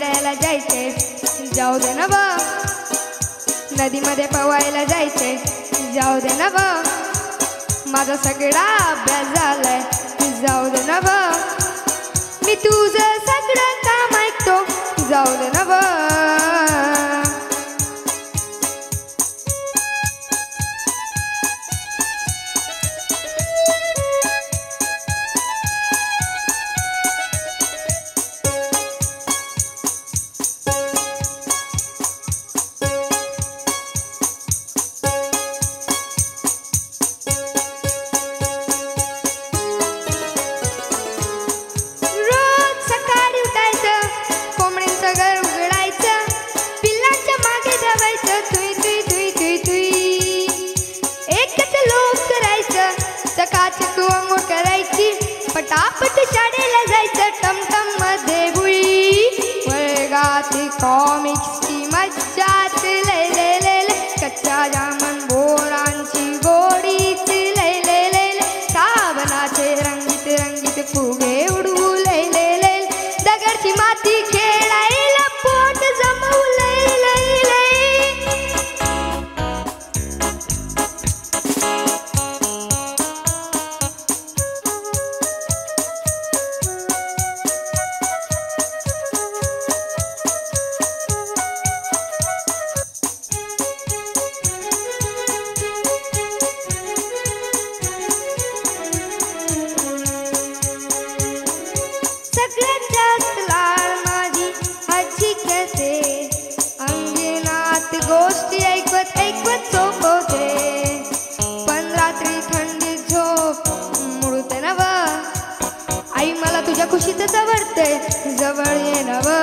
खेळायला जायचे जाऊ दे ना ब नदीमध्ये पवायला जायचे जाऊ दे ना ब माझा सगळा अभ्यास झालाय जाऊ दे ना ब मी तुझं सगळं काम ऐकतो जाऊ दे ना ब सकाळची तू अंघोळ करायची पटापट शाळेला जायचं टमटम मध्ये बुई वर्गातील कॉमिक्सची मज्जाच लय लय लय कच्चा जामन बोरांची गोडीच लय लय लय साबणाचे रंगीत रंगीत फुगे उडवू लय लय लय दगडची माती खेळायला पोट जमवू लय लय लय सगळ्यात जास्त लाड माझी आजी करते अंगणात गोष्टी ऐकवत ऐकवत झोपवते पण रात्री थंडी झोप मुडते ना व आई मला तुझ्या खुशीतच आवडते जवळ ये ना व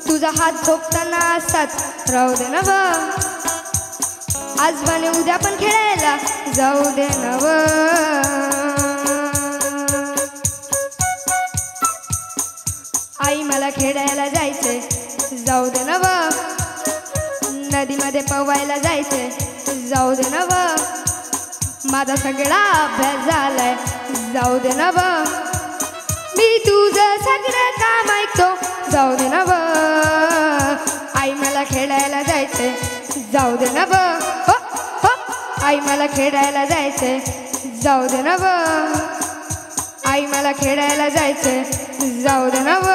तुझा हात झोपताना असाच राहू दे ना व आज बने उद्या पण खेळायला जाऊ दे ना व आई मला खेळायला जायचे जाऊ दे ना व नदीमध्ये पवायला जायचे जाऊ दे ना व माझा सगळा अभ्यास झालाय जाऊ दे ना व मी तुझं सगळं काम ऐकतो जाऊ दे ना व आई मला खेळायला जायचे जाऊ दे ना व हो हो आई मला खेळायला जायचे जाऊ दे ना व आई मला खेळायला जायचे जाऊ दे ना व